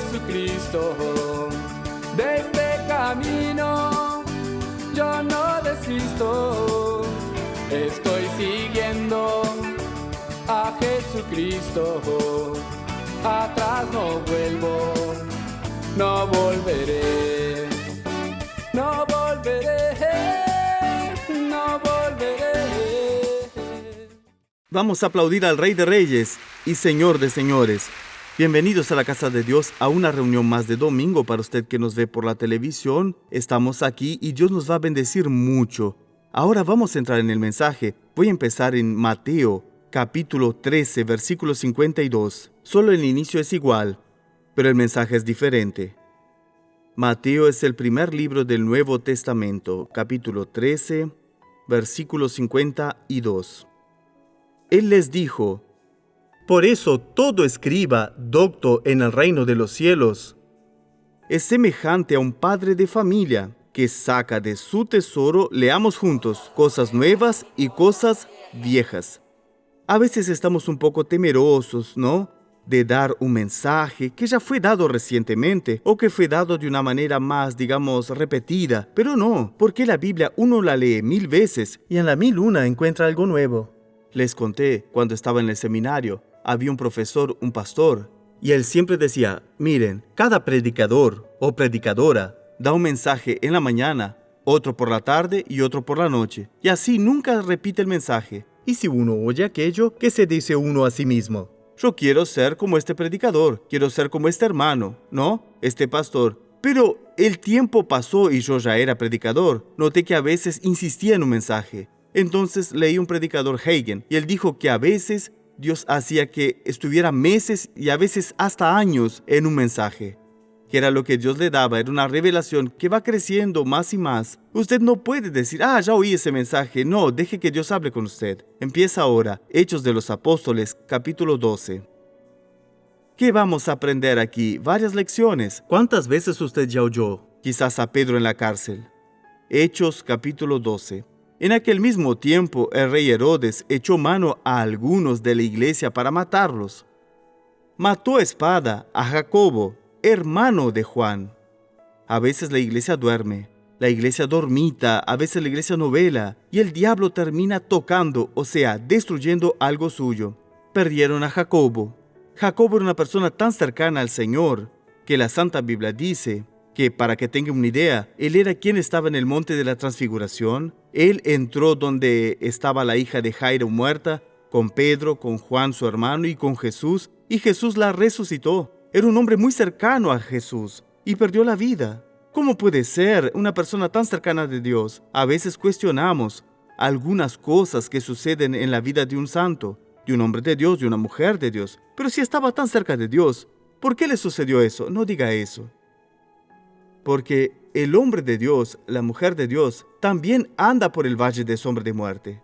Jesucristo. De este camino yo no desisto. Estoy siguiendo a Jesucristo. Atrás no vuelvo, no volveré, no volveré, no volveré. Vamos a aplaudir al Rey de Reyes y Señor de Señores. Bienvenidos a la Casa de Dios, a una reunión más de domingo. Para usted que nos ve por la televisión, estamos aquí y Dios nos va a bendecir mucho. Ahora vamos a entrar en el mensaje. Voy a empezar en Mateo, capítulo 13, versículo 52. Solo el inicio es igual, pero el mensaje es diferente. Mateo es el primer libro del Nuevo Testamento, capítulo 13, versículo 52. Él les dijo: Por eso todo escriba, docto en el reino de los cielos, es semejante a un padre de familia que saca de su tesoro, leamos juntos, cosas nuevas y cosas viejas. A veces estamos un poco temerosos, ¿no?, de dar un mensaje que ya fue dado recientemente o que fue dado de una manera más, digamos, repetida. Pero no, porque la Biblia uno la lee 1000 veces y en la 1001 encuentra algo nuevo. Les conté, cuando estaba en el seminario, había un profesor, un pastor, y él siempre decía: miren, cada predicador o predicadora da un mensaje en la mañana, otro por la tarde y otro por la noche, y así nunca repite el mensaje. Y si uno oye aquello, ¿qué se dice uno a sí mismo? Yo quiero ser como este predicador, quiero ser como este hermano, ¿no?, este pastor. Pero el tiempo pasó y yo ya era predicador. Noté que a veces insistía en un mensaje. Entonces leí un predicador, Hagin, y él dijo que a veces Dios hacía que estuviera meses y a veces hasta años en un mensaje. Que era lo que Dios le daba, era una revelación que va creciendo más y más. Usted no puede decir: ya oí ese mensaje. No, deje que Dios hable con usted. Empieza ahora, Hechos de los Apóstoles, capítulo 12. ¿Qué vamos a aprender aquí? Varias lecciones. ¿Cuántas veces usted ya oyó? Quizás a Pedro en la cárcel. Hechos, capítulo 12. En aquel mismo tiempo, el rey Herodes echó mano a algunos de la iglesia para matarlos. Mató a espada a Jacobo, hermano de Juan. A veces la iglesia duerme, la iglesia dormita, a veces la iglesia no vela, y el diablo termina tocando, o sea, destruyendo algo suyo. Perdieron a Jacobo. Jacobo era una persona tan cercana al Señor que la Santa Biblia dice que, para que tengan una idea, él era quien estaba en el monte de la transfiguración. Él entró donde estaba la hija de Jairo muerta, con Pedro, con Juan su hermano y con Jesús, y Jesús la resucitó. Era un hombre muy cercano a Jesús y perdió la vida. ¿Cómo puede ser una persona tan cercana de Dios? A veces cuestionamos algunas cosas que suceden en la vida de un santo, de un hombre de Dios, de una mujer de Dios. Pero si estaba tan cerca de Dios, ¿por qué le sucedió eso? No diga eso. Porque el hombre de Dios, la mujer de Dios, también anda por el valle de sombra de muerte.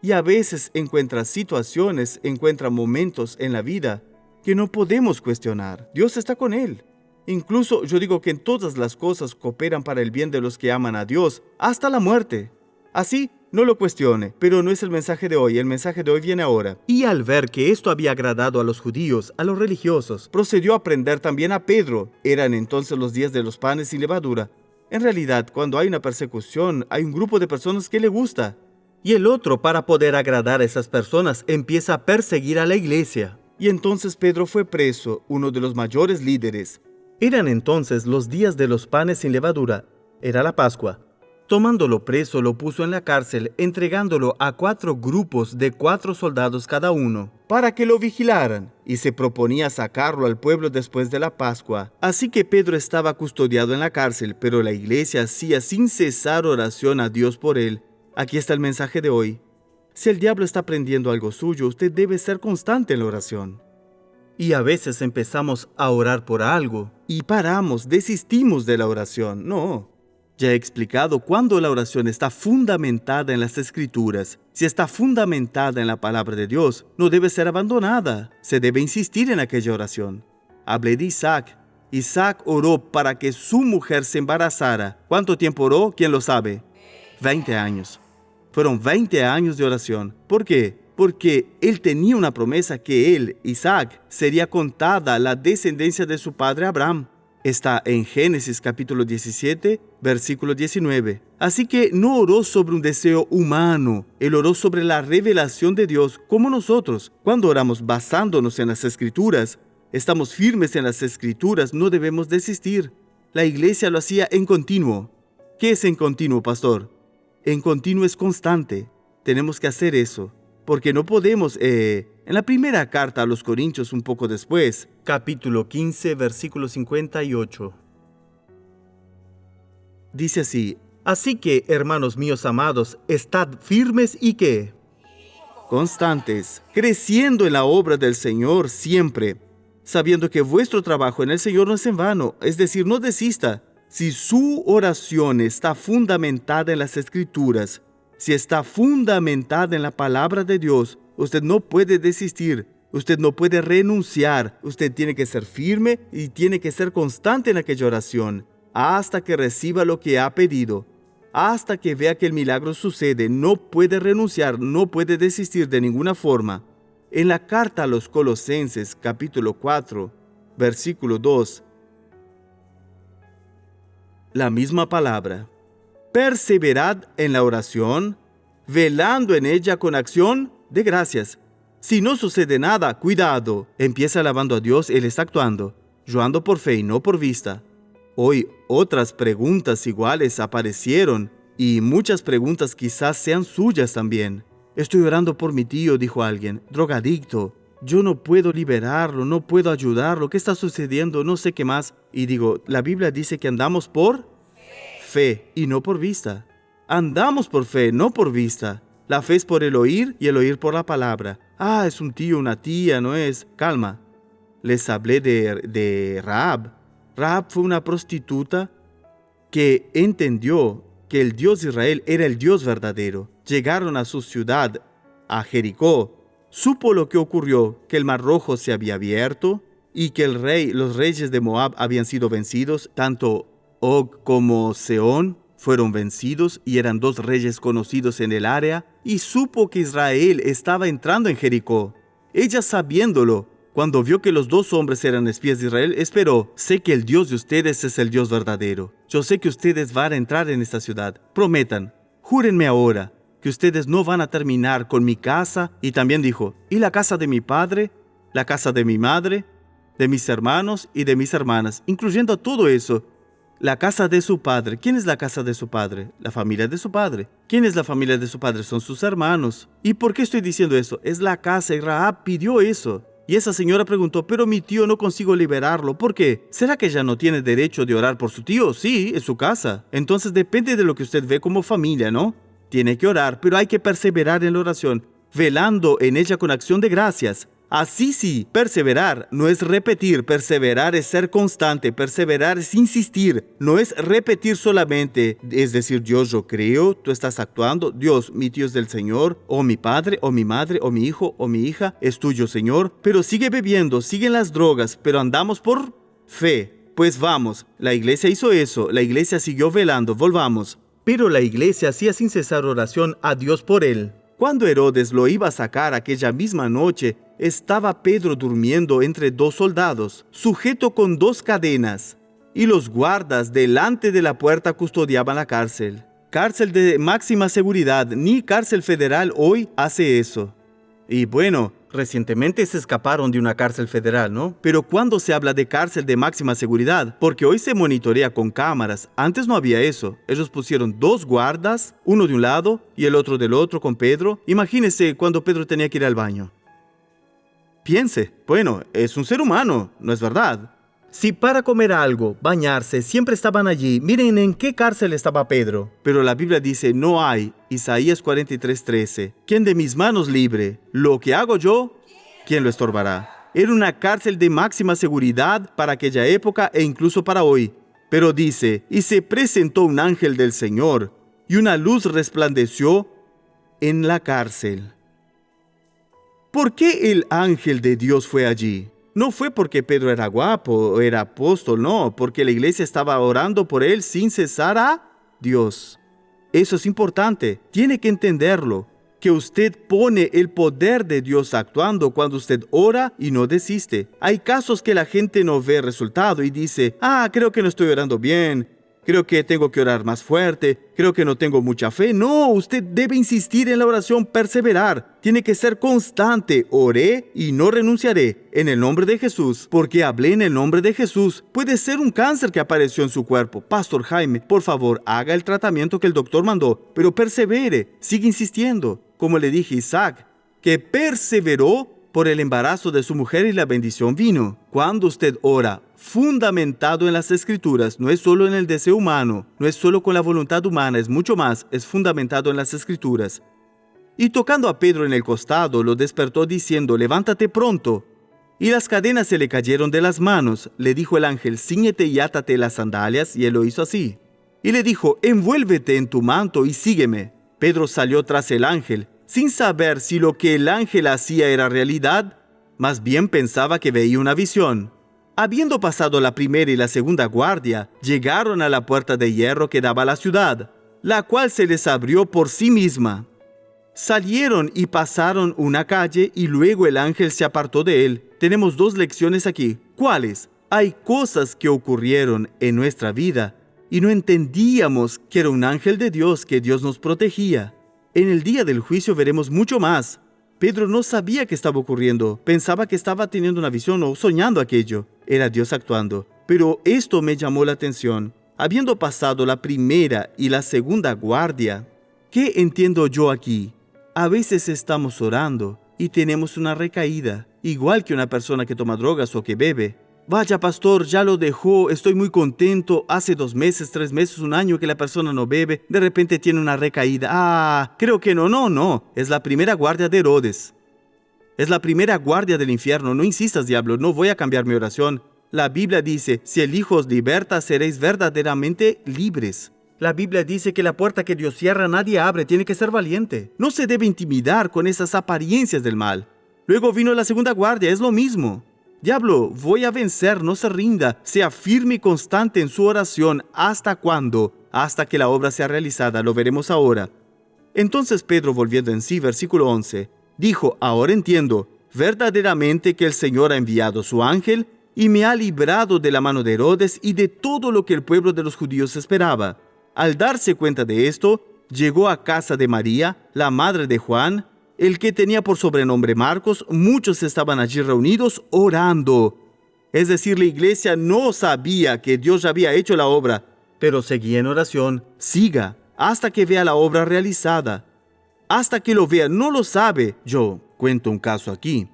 Y a veces encuentra situaciones, encuentra momentos en la vida que no podemos cuestionar. Dios está con él. Incluso yo digo que en todas las cosas cooperan para el bien de los que aman a Dios, hasta la muerte. Así, no lo cuestione, pero no es el mensaje de hoy. El mensaje de hoy viene ahora. Y al ver que esto había agradado a los judíos, a los religiosos, procedió a prender también a Pedro. Eran entonces los días de los panes sin levadura. En realidad, cuando hay una persecución, hay un grupo de personas que le gusta. Y el otro, para poder agradar a esas personas, empieza a perseguir a la iglesia. Y entonces Pedro fue preso, uno de los mayores líderes. Eran entonces los días de los panes sin levadura. Era la Pascua. Tomándolo preso, lo puso en la cárcel, entregándolo a 4 grupos de 4 soldados cada uno, para que lo vigilaran, y se proponía sacarlo al pueblo después de la Pascua. Así que Pedro estaba custodiado en la cárcel, pero la iglesia hacía sin cesar oración a Dios por él. Aquí está el mensaje de hoy. Si el diablo está aprendiendo algo suyo, usted debe ser constante en la oración. Y a veces empezamos a orar por algo y paramos, desistimos de la oración. No. Ya he explicado, cuando la oración está fundamentada en las Escrituras, si está fundamentada en la palabra de Dios, no debe ser abandonada. Se debe insistir en aquella oración. Hablé de Isaac. Isaac oró para que su mujer se embarazara. ¿Cuánto tiempo oró? ¿Quién lo sabe? 20 años. Fueron 20 años de oración. ¿Por qué? porque él tenía una promesa que él, Isaac, sería contada la descendencia de su padre Abraham. Está en Génesis capítulo 17, versículo 19. Así que no oró sobre un deseo humano, él oró sobre la revelación de Dios, como nosotros. Cuando oramos basándonos en las Escrituras, estamos firmes en las Escrituras, no debemos desistir. La iglesia lo hacía en continuo. ¿Qué es en continuo, pastor? En continuo es constante. Tenemos que hacer eso, porque no podemos... En la primera carta a los Corintios, un poco después, capítulo 15, versículo 58, dice así: así que, hermanos míos amados, estad firmes y ¿qué? Constantes, creciendo en la obra del Señor siempre, sabiendo que vuestro trabajo en el Señor no es en vano, es decir, no desista. Si su oración está fundamentada en las Escrituras, si está fundamentada en la palabra de Dios, usted no puede desistir, usted no puede renunciar, usted tiene que ser firme y tiene que ser constante en aquella oración, hasta que reciba lo que ha pedido, hasta que vea que el milagro sucede. No puede renunciar, no puede desistir de ninguna forma. En la carta a los Colosenses, capítulo 4, versículo 2, la misma palabra: perseverad en la oración, velando en ella con acción de gracias. Si no sucede nada, cuidado. Empieza alabando a Dios, Él está actuando. Yo ando por fe y no por vista. Hoy otras preguntas iguales aparecieron y muchas preguntas quizás sean suyas también. Estoy orando por mi tío, dijo alguien, drogadicto. Yo no puedo liberarlo, no puedo ayudarlo. ¿Qué está sucediendo? No sé qué más. Y digo, la Biblia dice que andamos por fe y no por vista. Andamos por fe, no por vista. La fe es por el oír y el oír por la palabra. Es un tío, una tía, no es. Calma. Les hablé de Rahab. Rahab fue una prostituta que entendió que el Dios de Israel era el Dios verdadero. Llegaron a su ciudad, a Jericó. Supo lo que ocurrió, que el Mar Rojo se había abierto y que los reyes de Moab habían sido vencidos, tanto Og como Sehón fueron vencidos y eran dos reyes conocidos en el área, y supo que Israel estaba entrando en Jericó. Ella, sabiéndolo, cuando vio que los dos hombres eran espías de Israel, esperó: sé que el Dios de ustedes es el Dios verdadero. Yo sé que ustedes van a entrar en esta ciudad. Prometan, júrenme ahora que ustedes no van a terminar con mi casa. Y también dijo: y la casa de mi padre, la casa de mi madre, de mis hermanos y de mis hermanas, incluyendo todo eso. La casa de su padre. ¿Quién es la casa de su padre? La familia de su padre. ¿Quién es la familia de su padre? Son sus hermanos. ¿Y por qué estoy diciendo eso? Es la casa, y Rahab pidió eso. Y esa señora preguntó: pero mi tío, no consigo liberarlo. ¿Por qué? ¿Será que ella no tiene derecho de orar por su tío? Sí, es su casa. Entonces depende de lo que usted ve como familia, ¿no? Tiene que orar, pero hay que perseverar en la oración, velando en ella con acción de gracias. Así sí, perseverar no es repetir, perseverar es ser constante, perseverar es insistir, no es repetir solamente, es decir, Dios, yo creo, tú estás actuando, Dios, mi tío es del Señor, o mi padre, o mi madre, o mi hijo, o mi hija, es tuyo, Señor, pero sigue bebiendo, siguen las drogas, pero andamos por fe. Pues vamos, la iglesia hizo eso, la iglesia siguió velando, volvamos. Pero la iglesia hacía sin cesar oración a Dios por él. Cuando Herodes lo iba a sacar aquella misma noche, estaba Pedro durmiendo entre dos soldados, sujeto con dos cadenas, y los guardas delante de la puerta custodiaban la cárcel. Cárcel de máxima seguridad, ni cárcel federal hoy hace eso. Y bueno, recientemente se escaparon de una cárcel federal, ¿no? Pero ¿cuándo se habla de cárcel de máxima seguridad? Porque hoy se monitorea con cámaras. Antes no había eso. Ellos pusieron dos guardas, uno de un lado y el otro del otro con Pedro. Imagínense cuando Pedro tenía que ir al baño. Piense, bueno, es un ser humano, ¿no es verdad? Si para comer algo, bañarse, siempre estaban allí, miren en qué cárcel estaba Pedro. Pero la Biblia dice, no hay, Isaías 43:13, quien de mis manos libre, lo que hago yo, ¿quién lo estorbará? Era una cárcel de máxima seguridad para aquella época e incluso para hoy. Pero dice, y se presentó un ángel del Señor, y una luz resplandeció en la cárcel. ¿Por qué el ángel de Dios fue allí? No fue porque Pedro era guapo o era apóstol, no, porque la iglesia estaba orando por él sin cesar a Dios. Eso es importante, tiene que entenderlo, que que usted pone el poder de Dios actuando cuando usted ora y no desiste. Hay casos que la gente no ve resultado y dice, creo que no estoy orando bien, creo que tengo que orar más fuerte, creo que no tengo mucha fe. No, usted debe insistir en la oración, perseverar. Tiene que ser constante. Oré y no renunciaré en el nombre de Jesús, porque hablé en el nombre de Jesús. Puede ser un cáncer que apareció en su cuerpo. Pastor Jaime, por favor, haga el tratamiento que el doctor mandó, pero persevere, sigue insistiendo. Como le dije a Isaac, que perseveró por el embarazo de su mujer y la bendición vino. Cuando usted ora fundamentado en las Escrituras, no es solo en el deseo humano, no es solo con la voluntad humana, es mucho más, es fundamentado en las Escrituras. Y tocando a Pedro en el costado, lo despertó diciendo, levántate pronto. Y las cadenas se le cayeron de las manos. Le dijo el ángel, cíñete y átate las sandalias, y él lo hizo así. Y le dijo, envuélvete en tu manto y sígueme. Pedro salió tras el ángel, sin saber si lo que el ángel hacía era realidad, más bien pensaba que veía una visión. Habiendo pasado la primera y la segunda guardia, llegaron a la puerta de hierro que daba a la ciudad, la cual se les abrió por sí misma. Salieron y pasaron una calle y luego el ángel se apartó de él. Tenemos dos lecciones aquí. ¿Cuáles? Hay cosas que ocurrieron en nuestra vida y no entendíamos que era un ángel de Dios, que Dios nos protegía. En el día del juicio veremos mucho más. Pedro no sabía qué estaba ocurriendo. Pensaba que estaba teniendo una visión o soñando aquello. Era Dios actuando. Pero esto me llamó la atención. Habiendo pasado la primera y la segunda guardia, ¿qué entiendo yo aquí? A veces estamos orando y tenemos una recaída, igual que una persona que toma drogas o que bebe. Vaya, pastor, ya lo dejó, estoy muy contento. Hace 2 meses, 3 meses, un año que la persona no bebe, de repente tiene una recaída. Creo que no. Es la primera guardia de Herodes. Es la primera guardia del infierno. No insistas, diablo, no voy a cambiar mi oración. La Biblia dice, si el Hijo os liberta, seréis verdaderamente libres. La Biblia dice que la puerta que Dios cierra nadie abre, tiene que ser valiente. No se debe intimidar con esas apariencias del mal. Luego vino la segunda guardia, es lo mismo. Diablo, voy a vencer, no se rinda, sea firme y constante en su oración. ¿Hasta cuándo? Hasta que la obra sea realizada, lo veremos ahora. Entonces Pedro, volviendo en sí, versículo 11, dijo, ahora entiendo, verdaderamente que el Señor ha enviado su ángel y me ha librado de la mano de Herodes y de todo lo que el pueblo de los judíos esperaba. Al darse cuenta de esto, llegó a casa de María, la madre de Juan, el que tenía por sobrenombre Marcos. Muchos estaban allí reunidos orando. Es decir, la iglesia no sabía que Dios ya había hecho la obra, pero seguía en oración. Siga hasta que vea la obra realizada. Hasta que lo vea, no lo sabe. Yo cuento un caso aquí,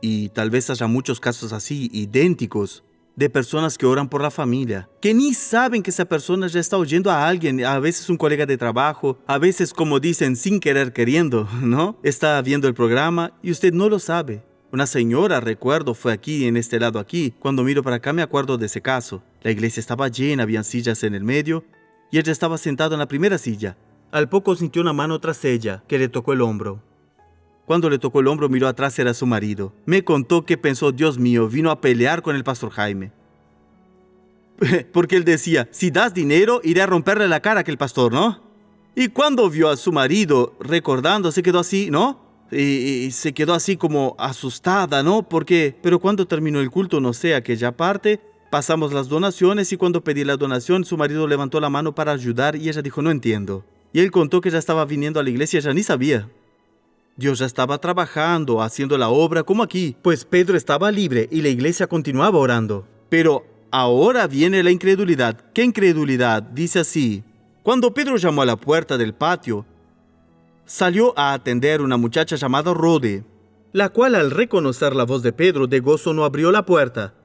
y tal vez haya muchos casos así, idénticos, de personas que oran por la familia, que ni saben que esa persona ya está oyendo a alguien, a veces un colega de trabajo, a veces, como dicen, sin querer queriendo, ¿no? Está viendo el programa y usted no lo sabe. Una señora, recuerdo, fue aquí, en este lado aquí. Cuando miro para acá me acuerdo de ese caso. La iglesia estaba llena, habían sillas en el medio y ella estaba sentada en la primera silla. Al poco sintió una mano tras ella que le tocó el hombro. Cuando le tocó el hombro, miró atrás, era su marido. Me contó que pensó, Dios mío, vino a pelear con el pastor Jaime. Porque él decía, si das dinero, iré a romperle la cara a aquel pastor, ¿no? Y cuando vio a su marido recordando, se quedó así, ¿no? Y se quedó así como asustada, ¿no? Pero cuando terminó el culto, no sé, aquella parte, pasamos las donaciones y cuando pedí la donación, su marido levantó la mano para ayudar y ella dijo, no entiendo. Y él contó que ya estaba viniendo a la iglesia, ella ni sabía. Dios ya estaba trabajando, haciendo la obra como aquí, pues Pedro estaba libre y la iglesia continuaba orando. Pero ahora viene la incredulidad. ¿Qué incredulidad? Dice así. Cuando Pedro llamó a la puerta del patio, salió a atender una muchacha llamada Rode, la cual al reconocer la voz de Pedro de gozo no abrió la puerta,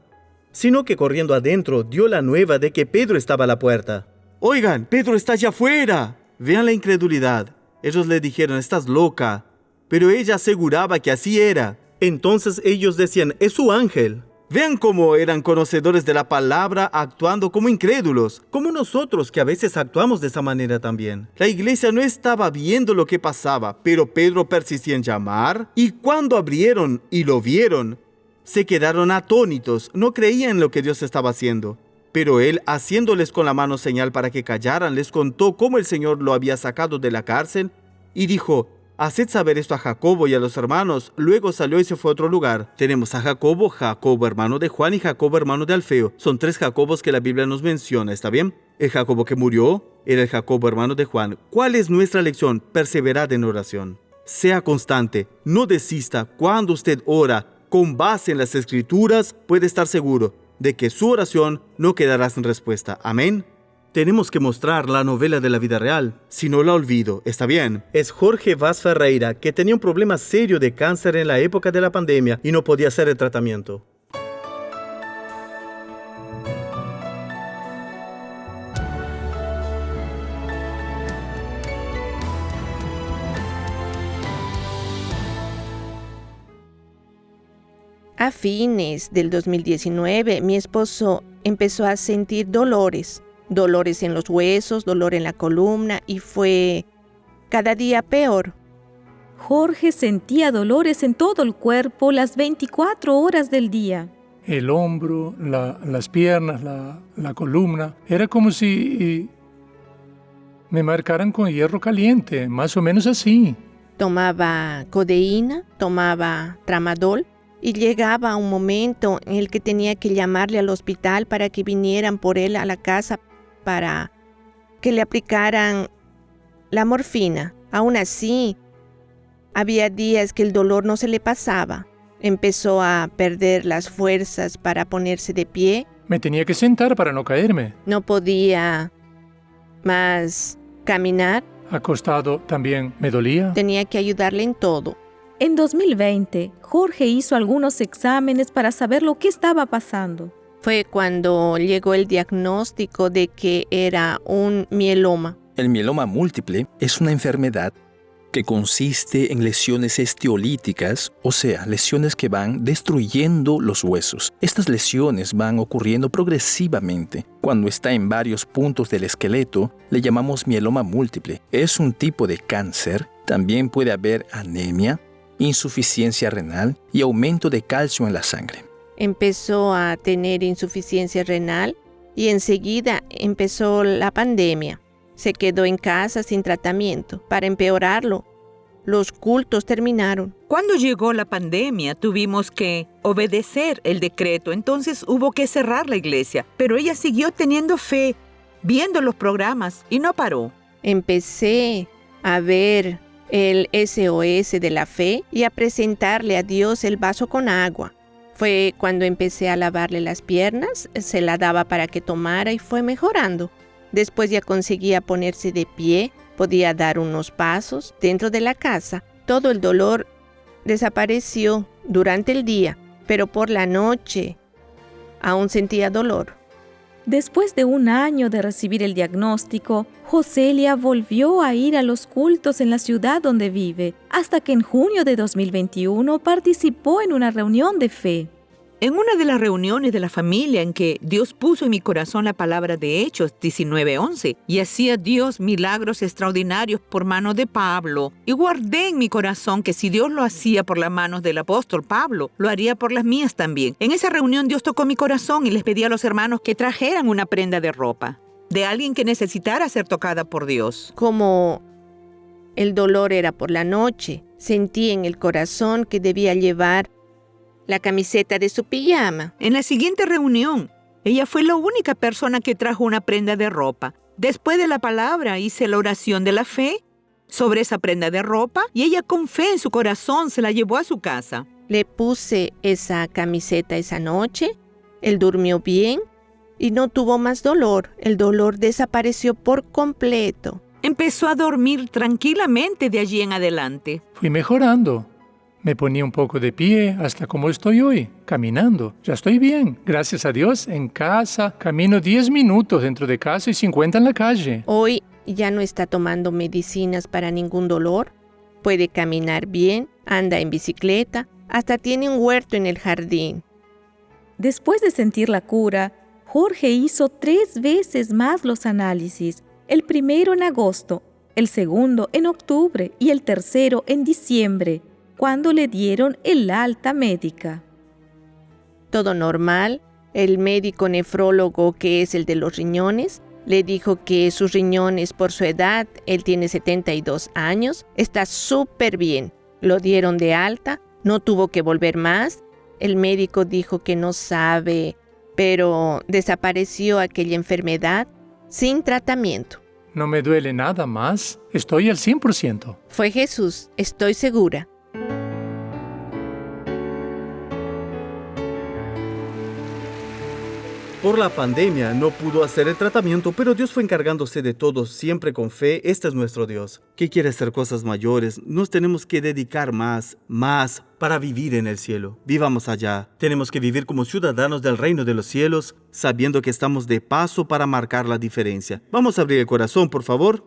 sino que corriendo adentro dio la nueva de que Pedro estaba a la puerta. Oigan, Pedro está allá afuera. Vean la incredulidad. Ellos le dijeron, estás loca. Pero ella aseguraba que así era. Entonces ellos decían, es su ángel. Vean cómo eran conocedores de la palabra actuando como incrédulos, como nosotros que a veces actuamos de esa manera también. La iglesia no estaba viendo lo que pasaba, pero Pedro persistía en llamar, y cuando abrieron y lo vieron, se quedaron atónitos, no creían en lo que Dios estaba haciendo. Pero él, haciéndoles con la mano señal para que callaran, les contó cómo el Señor lo había sacado de la cárcel, y dijo, Haced saber esto a Jacobo y a los hermanos. Luego salió y se fue a otro lugar. Tenemos a Jacobo, Jacobo hermano de Juan y Jacobo hermano de Alfeo. Son 3 Jacobos que la Biblia nos menciona, ¿está bien? El Jacobo que murió era el Jacobo hermano de Juan. ¿Cuál es nuestra lección? Perseverad en oración. Sea constante, no desista. Cuando usted ora con base en las Escrituras, puede estar seguro de que su oración no quedará sin respuesta. Amén. Tenemos que mostrar la novela de la vida real. Si no la olvido, está bien. Es Jorge Vaz Ferreira, que tenía un problema serio de cáncer en la época de la pandemia y no podía hacer el tratamiento. A fines del 2019, mi esposo empezó a sentir dolores en los huesos, dolor en la columna, y fue cada día peor. Jorge sentía dolores en todo el cuerpo las 24 horas del día. El hombro, las piernas, la columna. Era como si me marcaran con hierro caliente, más o menos así. Tomaba codeína, tomaba tramadol, y llegaba un momento en el que tenía que llamarle al hospital para que vinieran por él a la casa para que le aplicaran la morfina. Aún así, había días que el dolor no se le pasaba. Empezó a perder las fuerzas para ponerse de pie. Me tenía que sentar para no caerme. No podía más caminar. Acostado también me dolía. Tenía que ayudarle en todo. En 2020, Jorge hizo algunos exámenes para saber lo que estaba pasando. Fue cuando llegó el diagnóstico de que era un mieloma. El mieloma múltiple es una enfermedad que consiste en lesiones esteolíticas, o sea, lesiones que van destruyendo los huesos. Estas lesiones van ocurriendo progresivamente. Cuando está en varios puntos del esqueleto, le llamamos mieloma múltiple. Es un tipo de cáncer. También puede haber anemia, insuficiencia renal y aumento de calcio en la sangre. Empezó a tener insuficiencia renal y enseguida empezó la pandemia. Se quedó en casa sin tratamiento. Para empeorarlo, los cultos terminaron. Cuando llegó la pandemia, tuvimos que obedecer el decreto, entonces hubo que cerrar la iglesia. Pero ella siguió teniendo fe, viendo los programas y no paró. Empecé a ver el SOS de la fe y a presentarle a Dios el vaso con agua. Fue cuando empecé a lavarle las piernas, se la daba para que tomara y fue mejorando. Después ya conseguía ponerse de pie, podía dar unos pasos dentro de la casa. Todo el dolor desapareció durante el día, pero por la noche aún sentía dolor. Después de un año de recibir el diagnóstico, Joselia volvió a ir a los cultos en la ciudad donde vive, hasta que en junio de 2021 participó en una reunión de fe. En una de las reuniones de la familia en que Dios puso en mi corazón la palabra de Hechos 19:11 y hacía Dios milagros extraordinarios por mano de Pablo, y guardé en mi corazón que si Dios lo hacía por las manos del apóstol Pablo, lo haría por las mías también. En esa reunión Dios tocó mi corazón y les pedí a los hermanos que trajeran una prenda de ropa de alguien que necesitara ser tocada por Dios. Como el dolor era por la noche, sentí en el corazón que debía llevar la camiseta de su pijama. En la siguiente reunión, ella fue la única persona que trajo una prenda de ropa. Después de la palabra, hice la oración de la fe sobre esa prenda de ropa y ella con fe en su corazón se la llevó a su casa. Le puse esa camiseta esa noche, él durmió bien y no tuvo más dolor. El dolor desapareció por completo. Empezó a dormir tranquilamente de allí en adelante. Fui mejorando. Me ponía un poco de pie hasta como estoy hoy, caminando. Ya estoy bien, gracias a Dios, en casa. Camino 10 minutos dentro de casa y 50 en la calle. Hoy ya no está tomando medicinas para ningún dolor. Puede caminar bien, anda en bicicleta, hasta tiene un huerto en el jardín. Después de sentir la cura, Jorge hizo 3 veces más los análisis. El primero en agosto, el segundo en octubre y el tercero en diciembre, cuando le dieron el alta médica. Todo normal. El médico nefrólogo, que es el de los riñones, Le dijo que sus riñones por su edad, él tiene 72 años, está súper bien. Lo dieron de alta, no tuvo que volver más. El médico dijo que no sabe, pero desapareció aquella enfermedad sin tratamiento. No me duele nada más. Estoy al 100%. Fue Jesús, estoy segura. Por la pandemia no pudo hacer el tratamiento, pero Dios fue encargándose de todo siempre con fe. Este es nuestro Dios, que quiere hacer cosas mayores. Nos tenemos que dedicar más para vivir en el cielo. Vivamos allá. Tenemos que vivir como ciudadanos del reino de los cielos, sabiendo que estamos de paso para marcar la diferencia. Vamos a abrir el corazón, por favor.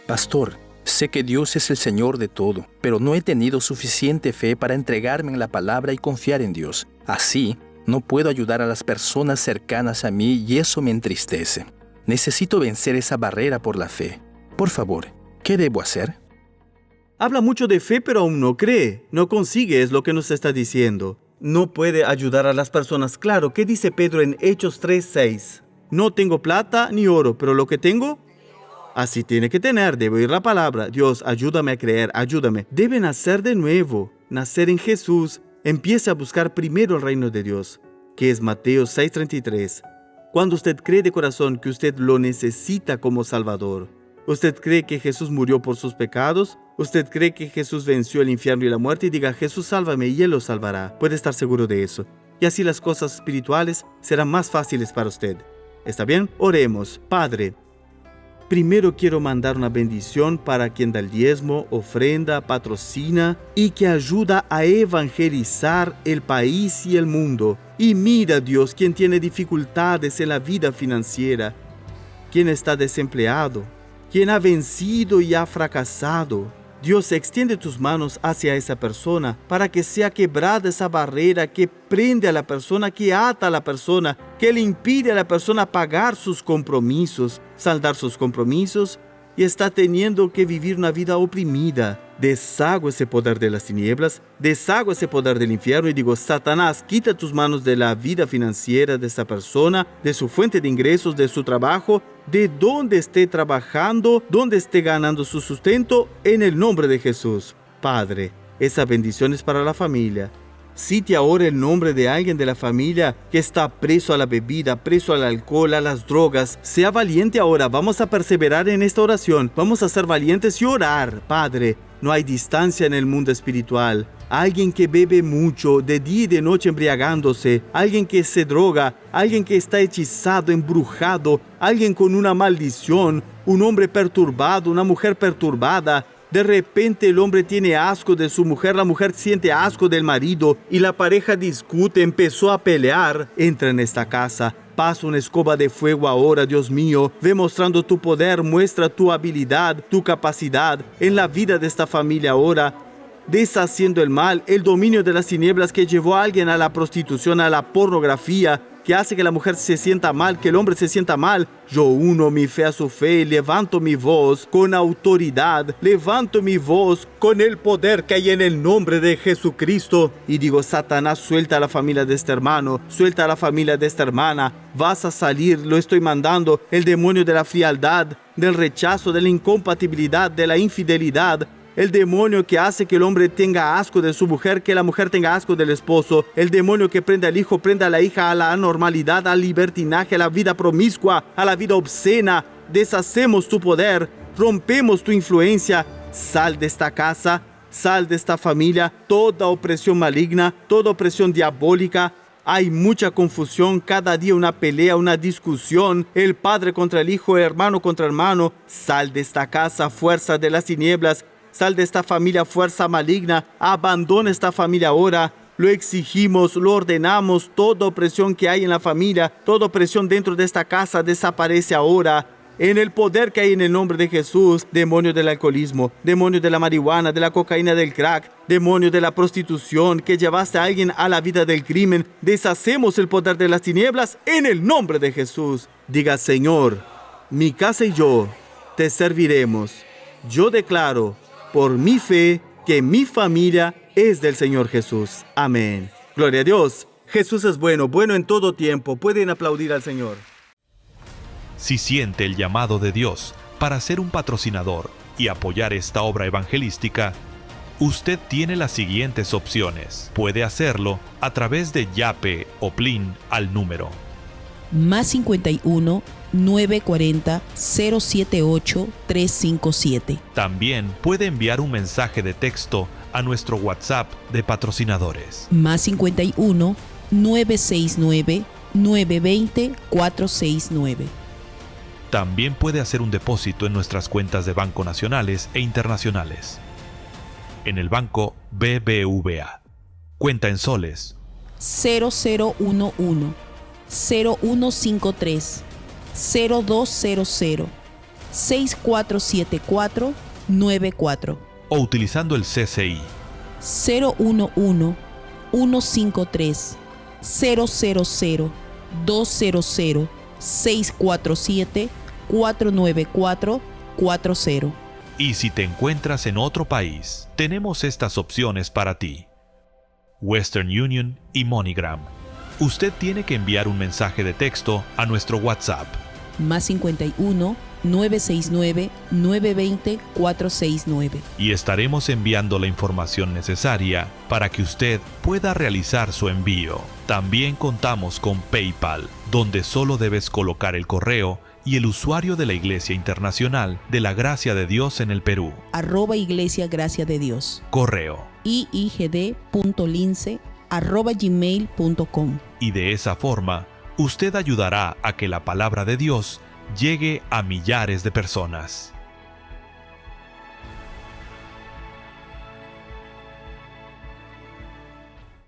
Pastor, sé que Dios es el Señor de todo, pero no he tenido suficiente fe para entregarme en la palabra y confiar en Dios. Así, no puedo ayudar a las personas cercanas a mí y eso me entristece. Necesito vencer esa barrera por la fe. Por favor, ¿qué debo hacer? Habla mucho de fe, pero aún no cree. No consigue, es lo que nos está diciendo. No puede ayudar a las personas. Claro, ¿qué dice Pedro en Hechos 3:6? No tengo plata ni oro, pero lo que tengo, así tiene que tener. Debo oír la palabra. Dios, ayúdame a creer, ayúdame. Debe nacer de nuevo, nacer en Jesús. Empiece a buscar primero el reino de Dios, que es Mateo 6:33. Cuando usted cree de corazón que usted lo necesita como Salvador, usted cree que Jesús murió por sus pecados, usted cree que Jesús venció el infierno y la muerte y diga, Jesús, sálvame, y Él lo salvará. Puede estar seguro de eso. Y así las cosas espirituales serán más fáciles para usted. ¿Está bien? Oremos. Padre, primero quiero mandar una bendición para quien da el diezmo, ofrenda, patrocina y que ayuda a evangelizar el país y el mundo. Y mira, Dios, quien tiene dificultades en la vida financiera, quien está desempleado, quien ha vencido y ha fracasado. Dios, extiende tus manos hacia esa persona para que sea quebrada esa barrera que prende a la persona, que ata a la persona, que le impide a la persona pagar sus compromisos, saldar sus compromisos y está teniendo que vivir una vida oprimida. Deshago ese poder de las tinieblas, deshago ese poder del infierno y digo, Satanás, quita tus manos de la vida financiera de esa persona, de su fuente de ingresos, de su trabajo, de donde esté trabajando, donde esté ganando su sustento, en el nombre de Jesús. Padre, esa bendición es para la familia. Cite ahora el nombre de alguien de la familia que está preso a la bebida, preso al alcohol, a las drogas. Sea valiente ahora. Vamos a perseverar en esta oración. Vamos a ser valientes y orar. Padre, no hay distancia en el mundo espiritual. Alguien que bebe mucho, de día y de noche embriagándose. Alguien que se droga. Alguien que está hechizado, embrujado. Alguien con una maldición. Un hombre perturbado, una mujer perturbada. De repente el hombre tiene asco de su mujer, la mujer siente asco del marido y la pareja discute, empezó a pelear. Entra en esta casa, pasa una escoba de fuego ahora, Dios mío. Ve mostrando tu poder, muestra tu habilidad, tu capacidad en la vida de esta familia ahora. Deshaciendo el mal, el dominio de las tinieblas que llevó a alguien a la prostitución, a la pornografía, que hace que la mujer se sienta mal, que el hombre se sienta mal. Yo uno mi fe a su fe, levanto mi voz con autoridad, levanto mi voz con el poder que hay en el nombre de Jesucristo. Y digo, Satanás, suelta a la familia de este hermano, suelta a la familia de esta hermana. Vas a salir, lo estoy mandando, el demonio de la frialdad, del rechazo, de la incompatibilidad, de la infidelidad. El demonio que hace que el hombre tenga asco de su mujer, que la mujer tenga asco del esposo. El demonio que prende al hijo, prende a la hija a la anormalidad, al libertinaje, a la vida promiscua, a la vida obscena. Deshacemos tu poder, rompemos tu influencia. Sal de esta casa, sal de esta familia. Toda opresión maligna, toda opresión diabólica. Hay mucha confusión, cada día una pelea, una discusión. El padre contra el hijo, hermano contra hermano. Sal de esta casa, fuerza de las tinieblas. Sal de esta familia, fuerza maligna. Abandona esta familia ahora. Lo exigimos, lo ordenamos. Toda opresión que hay en la familia, toda opresión dentro de esta casa desaparece ahora. En el poder que hay en el nombre de Jesús. Demonio del alcoholismo, demonio de la marihuana, de la cocaína, del crack, demonio de la prostitución que llevaste a alguien a la vida del crimen. Deshacemos el poder de las tinieblas en el nombre de Jesús. Diga, Señor, mi casa y yo te serviremos. Yo declaro por mi fe que mi familia es del Señor Jesús. Amén. Gloria a Dios. Jesús es bueno, bueno en todo tiempo. Pueden aplaudir al Señor. Si siente el llamado de Dios para ser un patrocinador y apoyar esta obra evangelística, usted tiene las siguientes opciones. Puede hacerlo a través de Yape o Plin al número más 51 940 078 357. También puede enviar un mensaje de texto a nuestro WhatsApp de patrocinadores. Más 51 969 920 469. También puede hacer un depósito en nuestras cuentas de banco nacionales e internacionales. En el banco BBVA. Cuenta en soles 0011 0153 0200 6474 94 o utilizando el CCI 011 153 000 200 647 494 40. Y si te encuentras en otro país, tenemos estas opciones para ti: Western Union y MoneyGram. Usted tiene que enviar un mensaje de texto a nuestro WhatsApp. Más 51 969 920 469. Y estaremos enviando la información necesaria para que usted pueda realizar su envío. También contamos con PayPal, donde solo debes colocar el correo y el usuario de la Iglesia Internacional de la Gracia de Dios en el Perú. @Iglesia Gracia de Dios. Correo iigd.lince@gmail.com. Y de esa forma, usted ayudará a que la palabra de Dios llegue a millares de personas.